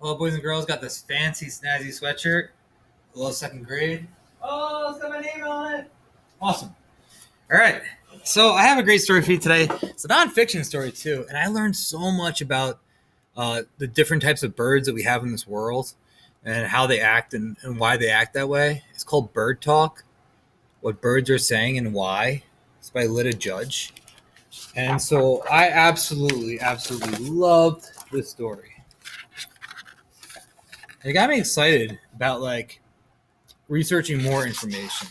All boys and girls got this fancy, snazzy sweatshirt. A little second grade. Oh, it's got my name on it. Awesome. All right. So I have a great story for you today. It's a nonfiction story too, and I learned so much about the different types of birds that we have in this world and how they act and why they act that way. It's called Bird Talk: What Birds Are Saying and Why. It's by Lita Judge. And so I absolutely loved this story. It got me excited about researching more information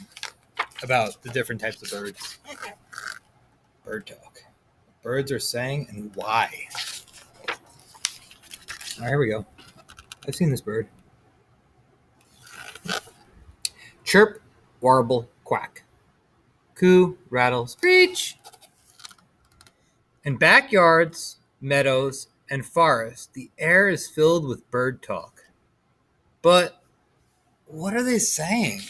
about the different types of birds. Bird talk. What birds are saying and why. All right, here we go. I've seen this bird. Chirp, warble, quack. Coo, rattle, screech. In backyards, meadows, and forests, the air is filled with bird talk. But what are they saying?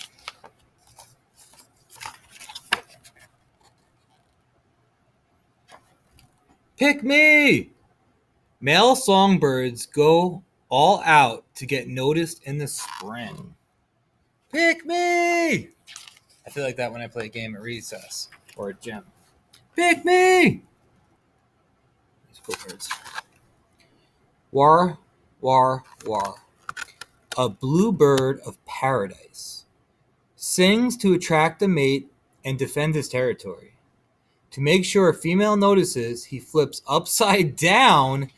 Pick me! Male songbirds go all out to get noticed in the spring. Pick me! I feel like that when I play a game at recess or at gym. Pick me! These cool birds. War, war, war. A bluebird of paradise sings to attract a mate and defend his territory. To make sure a female notices, he flips upside down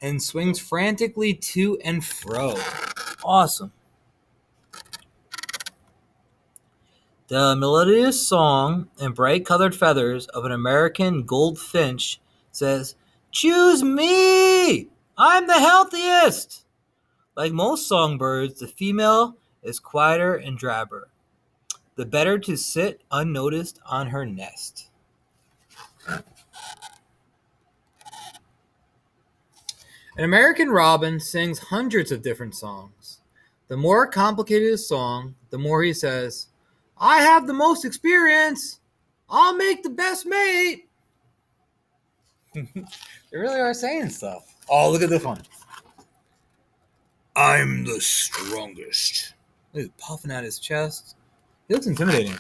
and swings frantically to and fro. Awesome. The melodious song and bright colored feathers of an American goldfinch says, "Choose me! I'm the healthiest!" Like most songbirds, the female is quieter and drabber, the better to sit unnoticed on her nest. An American robin sings hundreds of different songs. The more complicated his song, the more he says, "I have the most experience. I'll make the best mate." They really are saying stuff. Oh, look at this one. "I'm the strongest." He's puffing out his chest. He looks intimidating.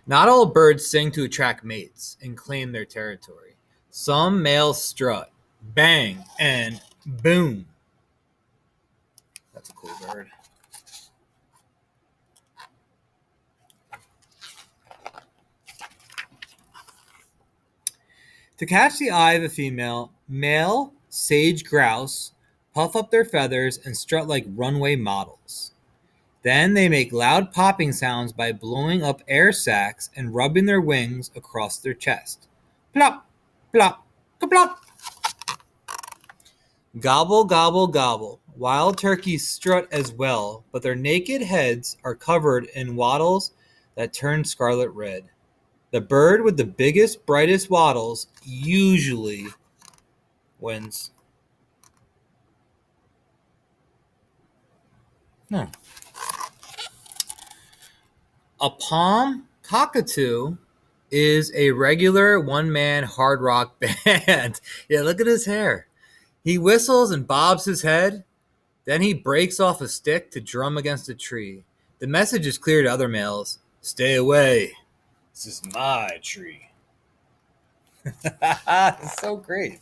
Not all birds sing to attract mates and claim their territory. Some males strut, bang, and boom. That's a cool bird. To catch the eye of a female, male sage grouse puff up their feathers and strut like runway models. Then they make loud popping sounds by blowing up air sacs and rubbing their wings across their chest. Plop, plop, ka-plop. Gobble, gobble, gobble. Wild turkeys strut as well, but their naked heads are covered in wattles that turn scarlet red. The bird with the biggest, brightest wattles usually wins. No. A palm cockatoo is a regular one-man hard rock band. Yeah, look at his hair. He whistles and bobs his head. Then he breaks off a stick to drum against a tree. The message is clear to other males. Stay away. This is my tree. That's so great.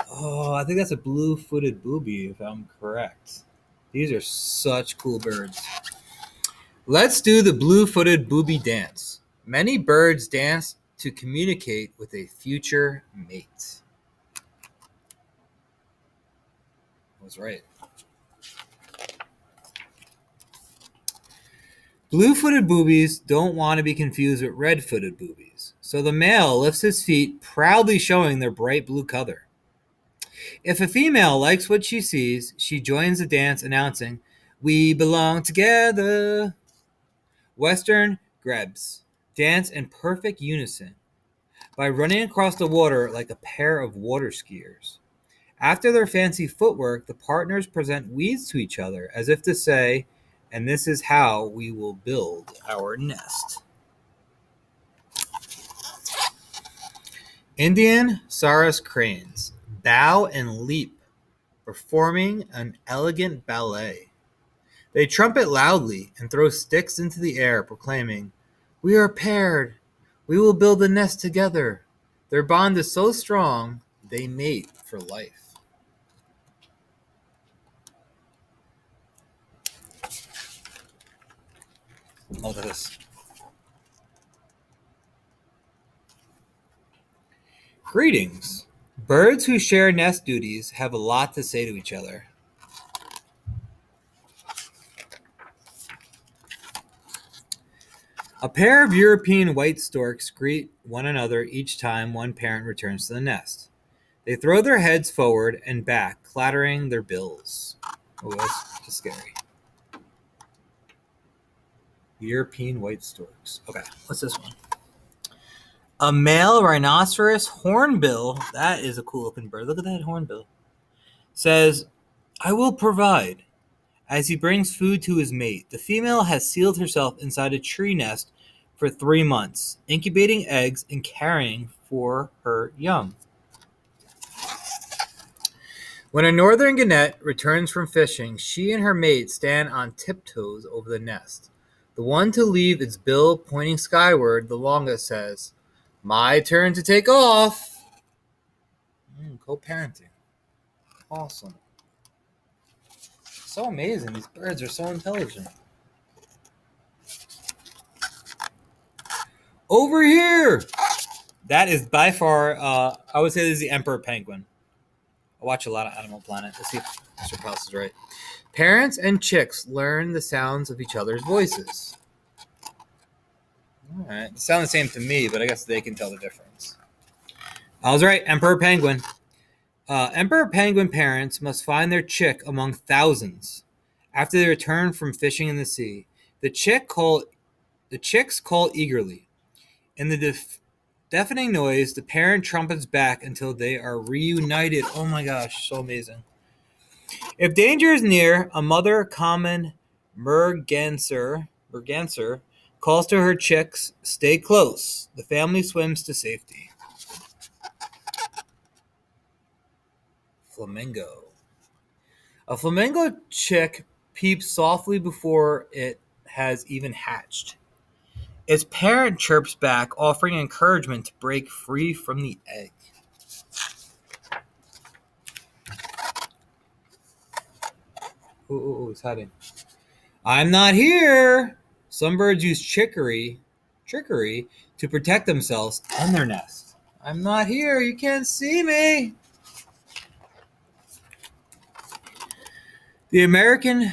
Oh, I think that's a blue-footed booby, if I'm correct. These are such cool birds. Let's do the blue-footed booby dance. Many birds dance to communicate with a future mate. I was right. Blue-footed boobies don't want to be confused with red-footed boobies, so the male lifts his feet, proudly showing their bright blue color. If a female likes what she sees, she joins the dance announcing, "We belong together." Western grebes dance in perfect unison by running across the water like a pair of water skiers. After their fancy footwork, the partners present weeds to each other as if to say, "And this is how we will build our nest." Indian Sarus cranes bow and leap performing an elegant ballet. They trumpet loudly and throw sticks into the air, proclaiming, "We are paired. We will build a nest together." Their bond is so strong, they mate for life. Look at this. Greetings. Birds who share nest duties have a lot to say to each other. A pair of European white storks greet one another each time one parent returns to the nest. They throw their heads forward and back, clattering their bills. Oh, that's scary. European white storks. Okay, what's this one? A male rhinoceros hornbill, that is a cool looking bird. Look at that hornbill. Says, "I will provide." As he brings food to his mate, the female has sealed herself inside a tree nest for 3 months, incubating eggs and caring for her young. When a northern gannet returns from fishing, she and her mate stand on tiptoes over the nest. The one to leave its bill pointing skyward the longest says, "My turn to take off." Co-parenting. Awesome. So amazing. These birds are so intelligent. Over here! That is by far, I would say this is the emperor penguin. I watch a lot of Animal Planet. Let's see if Mr. Pals is right. Parents and chicks learn the sounds of each other's voices. All right. They sound the same to me, but I guess they can tell the difference. I was right. Emperor penguin. Emperor penguin parents must find their chick among thousands. After they return from fishing in the sea, the chicks call eagerly. In the deafening noise, the parent trumpets back until they are reunited. Oh my gosh, so amazing. If danger is near, a mother common merganser calls to her chicks, "Stay close." The family swims to safety. Flamingo. A flamingo chick peeps softly before it has even hatched. Its parent chirps back, offering encouragement to break free from the egg. Ooh, it's hiding. "I'm not here." Some birds use trickery to protect themselves and their nest. "I'm not here. You can't see me." The American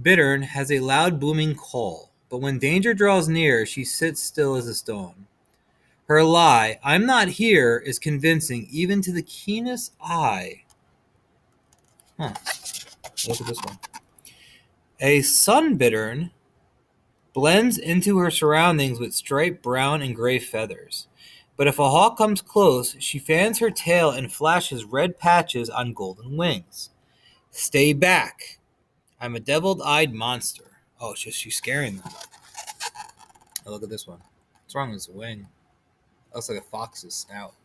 bittern has a loud booming call, but when danger draws near, she sits still as a stone. Her lie, "I'm not here," is convincing even to the keenest eye. Huh. Look at this one. A sun bittern blends into her surroundings with striped brown and gray feathers. But if a hawk comes close, she fans her tail and flashes red patches on golden wings. "Stay back. I'm a devil-eyed monster." Oh, she's scaring them. Oh, look at this one. What's wrong with its wing? Looks like a fox's snout.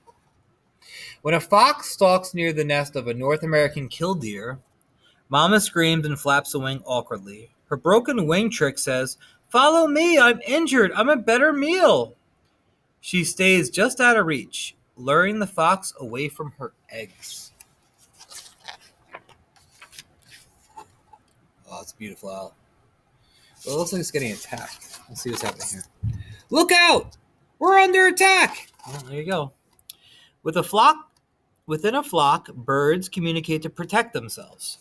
When a fox stalks near the nest of a North American killdeer, Mama screams and flaps a wing awkwardly. Her broken wing trick says, "Follow me, I'm injured, I'm a better meal." She stays just out of reach, luring the fox away from her eggs. Oh, it's a beautiful owl. Well, it looks like it's getting attacked. Let's see what's happening here. "Look out! We're under attack!" Well, there you go. Within a flock, birds communicate to protect themselves.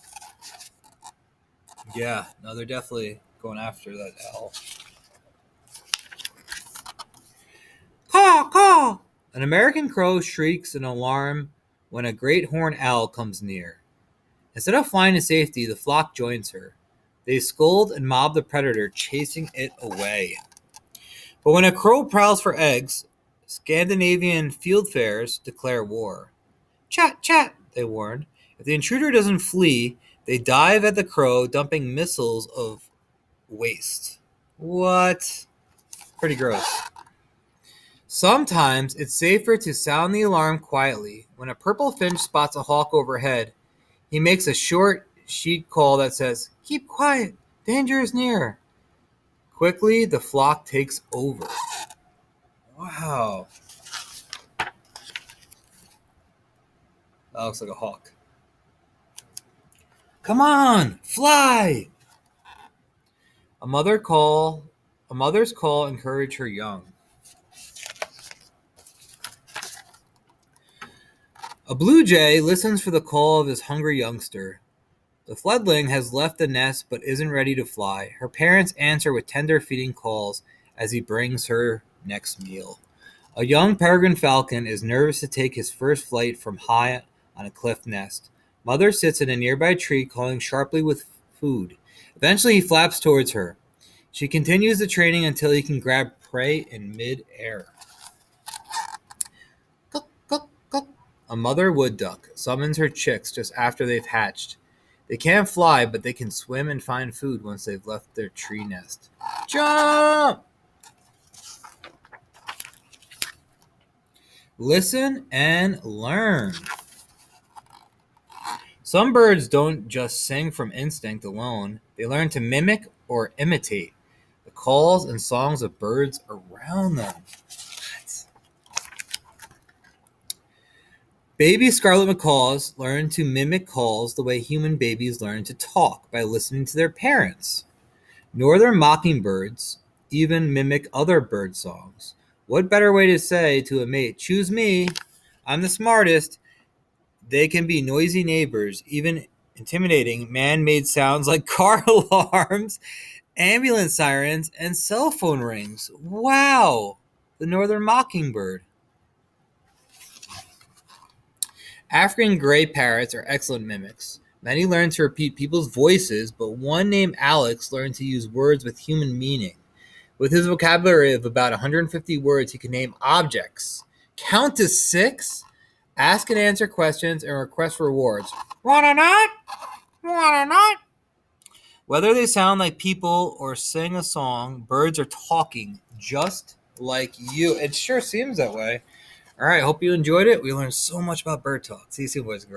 Yeah, no, they're definitely going after that owl. "Caw, caw!" An American crow shrieks in alarm when a great horned owl comes near. Instead of flying to safety, the flock joins her. They scold and mob the predator, chasing it away. But when a crow prowls for eggs, Scandinavian fieldfares declare war. "Chat, chat," they warn. If the intruder doesn't flee, they dive at the crow, dumping missiles of waste. What? Pretty gross. Sometimes it's safer to sound the alarm quietly. When a purple finch spots a hawk overhead, He makes a short sheet call that says, "Keep quiet, danger is near." Quickly, the flock takes over. Wow. That looks like a hawk. Come on, fly! A mother's call encourage her young. A blue jay listens for the call of his hungry youngster. The fledgling has left the nest but isn't ready to fly. Her parents answer with tender feeding calls as he brings her next meal. A young peregrine falcon is nervous to take his first flight from high on a cliff nest. Mother sits in a nearby tree calling sharply with food. Eventually he flaps towards her. She continues the training until he can grab prey in mid-air. Cuck, cuck, cuck. A mother wood duck summons her chicks just after they've hatched. They can't fly, but they can swim and find food once they've left their tree nest. Jump! Listen and learn. Some birds don't just sing from instinct alone. They learn to mimic or imitate the calls and songs of birds around them. Baby scarlet macaws learn to mimic calls the way human babies learn to talk, by listening to their parents. Northern mockingbirds even mimic other bird songs. What better way to say to a mate, "Choose me, I'm the smartest"? They can be noisy neighbors, even intimidating man-made sounds like car alarms, ambulance sirens, and cell phone rings. Wow! The northern mockingbird. African gray parrots are excellent mimics. Many learn to repeat people's voices, but one named Alex learned to use words with human meaning. With his vocabulary of about 150 words, he can name objects, count to 6, ask and answer questions, and request rewards. Want a nut? Want a nut? Whether they sound like people or sing a song, birds are talking just like you. It sure seems that way. All right, hope you enjoyed it. We learned so much about bird talk. See you soon, boys and girls.